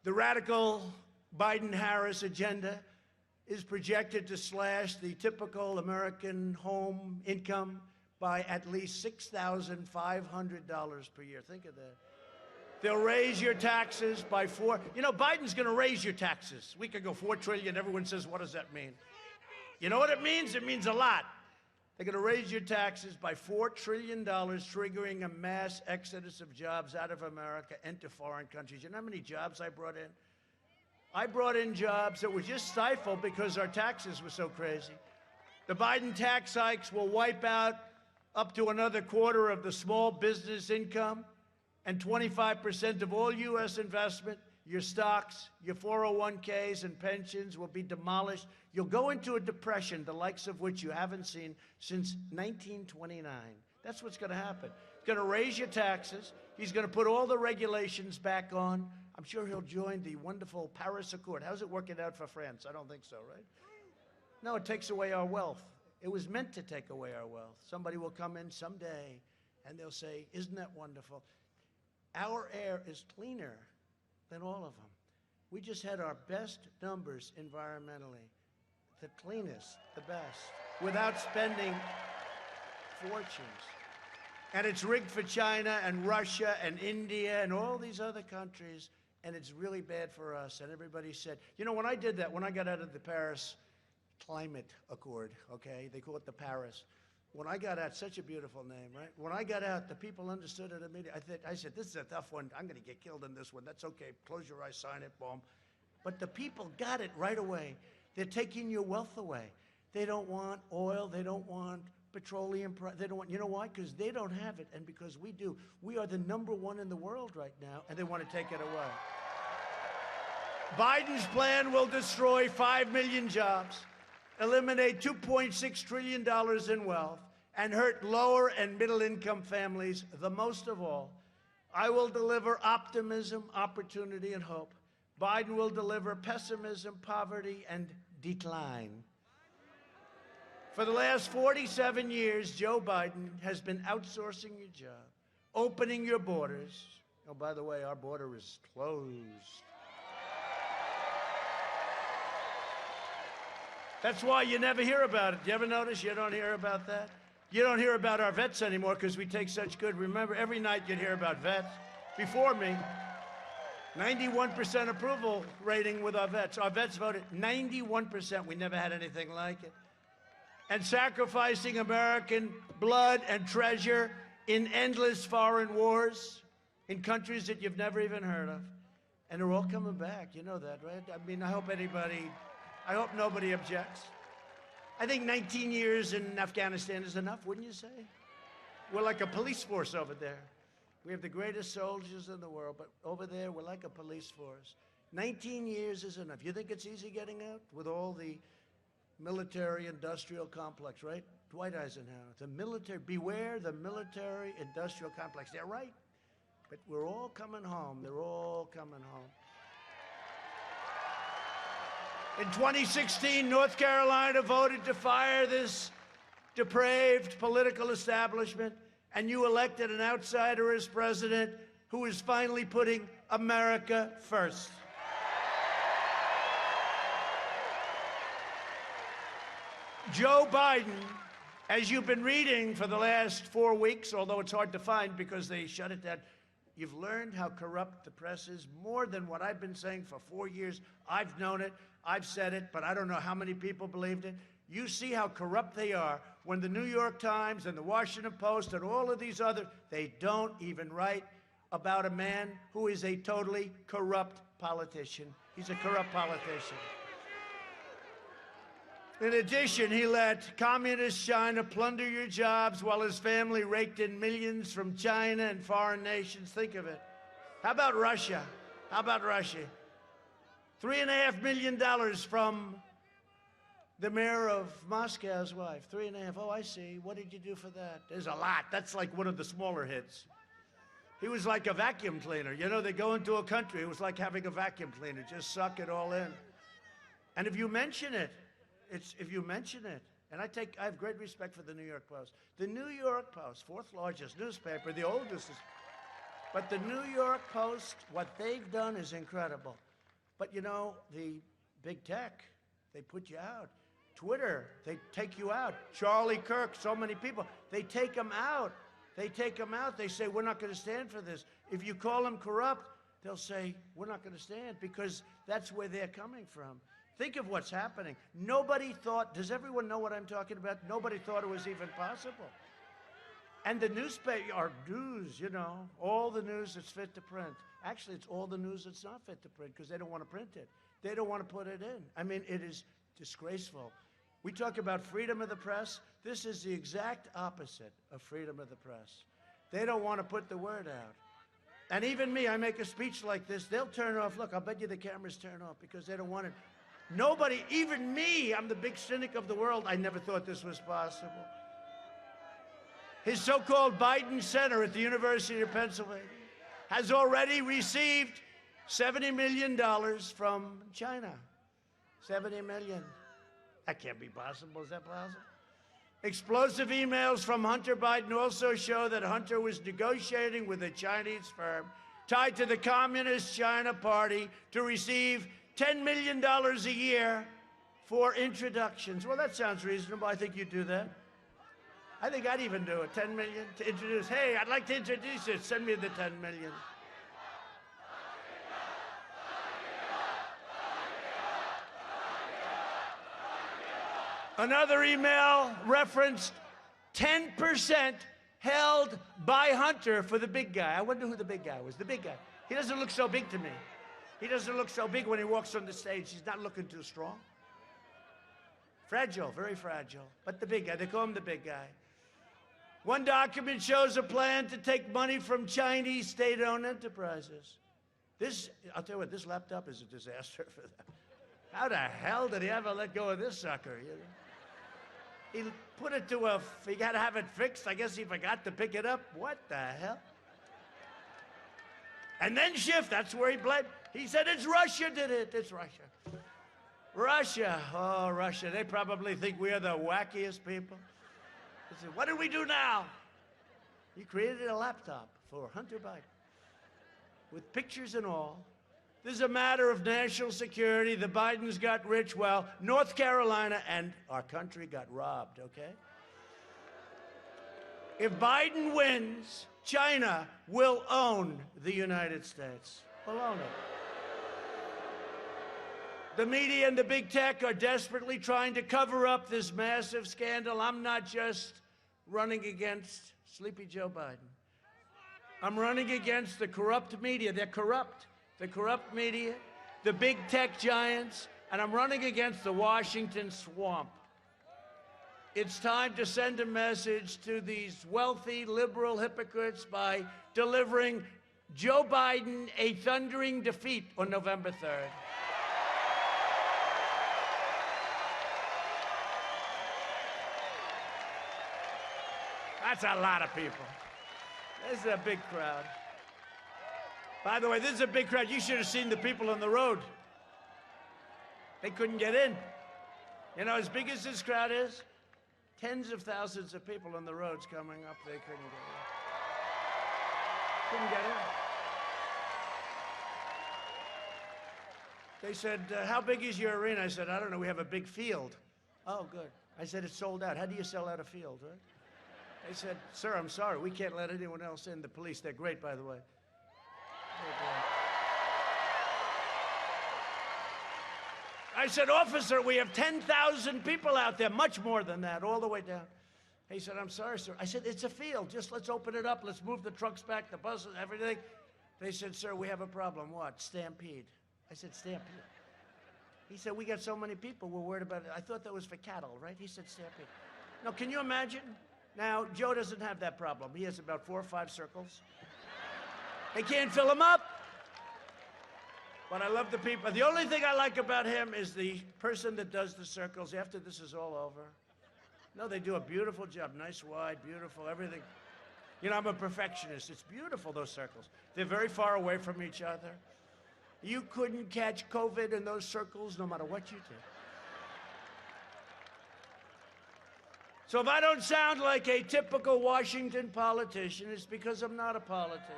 The radical Biden-Harris agenda is projected to slash the typical American home income by at least $6,500 per year. Think of that. They'll raise your taxes by Biden's going to raise your taxes. We could go $4 trillion. Everyone says, what does that mean? You know what it means? It means a lot. They're going to raise your taxes by $4 trillion, triggering a mass exodus of jobs out of America into foreign countries. You know how many jobs I brought in? I brought in jobs that were just stifled because our taxes were so crazy. The Biden tax hikes will wipe out up to another quarter of the small business income and 25% of all U.S. investment. Your stocks, your 401ks and pensions will be demolished. You'll go into a depression, the likes of which you haven't seen since 1929. That's what's going to happen. He's going to raise your taxes. He's going to put all the regulations back on. I'm sure he'll join the wonderful Paris Accord. How's it working out for France? I don't think so, right? No, it takes away our wealth. It was meant to take away our wealth. Somebody will come in someday and they'll say, isn't that wonderful? Our air is cleaner than all of them. We just had our best numbers environmentally, the cleanest, the best, without spending fortunes. And it's rigged for China and Russia and India and all these other countries, and it's really bad for us. And everybody said, you know, when I did that, when I got out of the Paris Climate Accord, okay, they call it the Paris. When I got out, such a beautiful name, right? When I got out, the people understood it immediately. I said, this is a tough one. I'm going to get killed in this one. That's okay. Close your eyes, sign it, boom. But the people got it right away. They're taking your wealth away. They don't want oil. They don't want petroleum. They don't want, you know why? Because they don't have it, and because we do. We are the #1 in the world right now, and they want to take it away. Biden's plan will destroy 5 million jobs, eliminate $2.6 trillion in wealth, and hurt lower and middle-income families the most of all. I will deliver optimism, opportunity, and hope. Biden will deliver pessimism, poverty, and decline. For the last 47 years, Joe Biden has been outsourcing your job, opening your borders. Oh, by the way, our border is closed. That's why you never hear about it. You ever notice you don't hear about that? You don't hear about our vets anymore because we take such good. Remember, every night you'd hear about vets. Before me, 91% approval rating with our vets. Our vets voted 91%. We never had anything like it. And sacrificing American blood and treasure in endless foreign wars in countries that you've never even heard of. And they're all coming back. You know that, right? I mean, I hope nobody objects. I think 19 years in Afghanistan is enough, wouldn't you say? We're like a police force over there. We have the greatest soldiers in the world, but over there, we're like a police force. 19 years is enough. You think it's easy getting out with all the military-industrial complex, right? Dwight Eisenhower, the military, beware the military-industrial complex. They're right, but we're all coming home. They're all coming home. In 2016, North Carolina voted to fire this depraved political establishment, and you elected an outsider as president who is finally putting America first. Joe Biden, as you've been reading for the last 4 weeks, although it's hard to find because they shut it down, you've learned how corrupt the press is more than what I've been saying for 4 years. I've known it. I've said it, but I don't know how many people believed it. You see how corrupt they are when the New York Times and the Washington Post and all of these other, they don't even write about a man who is a totally corrupt politician. He's a corrupt politician. In addition, he let communist China plunder your jobs while his family raked in millions from China and foreign nations. Think of it. How about Russia? How about Russia? $3.5 million from the mayor of Moscow's wife. 3.5. Oh, I see. What did you do for that? There's a lot. That's like one of the smaller hits. He was like a vacuum cleaner. You know, they go into a country. It was like having a vacuum cleaner. Just suck it all in. And if you mention it, and I have great respect for the New York Post. The New York Post, fourth largest newspaper, the oldest. But the New York Post, what they've done is incredible. But you know, the big tech, they put you out. Twitter, they take you out. Charlie Kirk, so many people, they take them out. They take them out. They say, we're not going to stand for this. If you call them corrupt, they'll say, we're not going to stand, because that's where they're coming from. Think of what's happening. Nobody thought, does everyone know what I'm talking about? Nobody thought it was even possible. And the newspaper, our news, you know, all the news that's fit to print. Actually, it's all the news that's not fit to print, because they don't want to print it. They don't want to put it in. I mean, it is disgraceful. We talk about freedom of the press. This is the exact opposite of freedom of the press. They don't want to put the word out. And even me, I make a speech like this, they'll turn off. Look, I'll bet you the cameras turn off because they don't want it. Nobody, even me, I'm the big cynic of the world. I never thought this was possible. His so-called Biden Center at the University of Pennsylvania has already received $70 million from China. 70 million. That can't be possible. Is that possible? Explosive emails from Hunter Biden also show that Hunter was negotiating with a Chinese firm tied to the Communist China Party to receive $10 million a year for introductions. Well, that sounds reasonable. I think you'd do that. I think I'd even do it. 10 million to introduce. Hey, I'd like to introduce you. Send me the 10 million. Another email referenced 10% held by Hunter for the big guy. I wonder who the big guy was. The big guy. He doesn't look so big to me. He doesn't look so big when he walks on the stage. He's not looking too strong. Fragile, very fragile. But the big guy, they call him the big guy. One document shows a plan to take money from Chinese state-owned enterprises. This, I'll tell you what, this laptop is a disaster for them. How the hell did he ever let go of this sucker? You know? He put it to he got to have it fixed. I guess he forgot to pick it up. What the hell? And then shift, that's where he bled. He said, it's Russia did it. It's Russia. Russia. Oh, Russia. They probably think we are the wackiest people. They said, what do we do now? He created a laptop for Hunter Biden with pictures and all. This is a matter of national security. The Bidens got rich while North Carolina and our country got robbed, okay? If Biden wins, China will own the United States. Will own it. The media and the big tech are desperately trying to cover up this massive scandal. I'm not just running against Sleepy Joe Biden. I'm running against the corrupt media. They're corrupt. The corrupt media, the big tech giants, and I'm running against the Washington swamp. It's time to send a message to these wealthy liberal hypocrites by delivering Joe Biden a thundering defeat on November 3rd. That's a lot of people. This is a big crowd. By the way, this is a big crowd. You should have seen the people on the road. They couldn't get in. You know, as big as this crowd is, tens of thousands of people on the roads coming up, they couldn't get in. Couldn't get in. They said, how big is your arena? I said, I don't know, we have a big field. Oh, good. I said, it's sold out. How do you sell out a field, right? They said, sir, I'm sorry, we can't let anyone else in. The police, they're great, by the way. I said, officer, we have 10,000 people out there, much more than that, all the way down. He said, I'm sorry, sir. I said, it's a field. Just let's open it up. Let's move the trucks back, the buses, everything. They said, sir, we have a problem. What? Stampede. I said, stampede. He said, we got so many people, we're worried about it. I thought that was for cattle, right? He said, stampede. Now, can you imagine? Now, Joe doesn't have that problem. He has about 4 or 5 circles. They can't fill him up. But I love the people. The only thing I like about him is the person that does the circles after this is all over. No, they do a beautiful job. Nice, wide, beautiful, everything. You know, I'm a perfectionist. It's beautiful, those circles. They're very far away from each other. You couldn't catch COVID in those circles no matter what you did. So if I don't sound like a typical Washington politician, it's because I'm not a politician.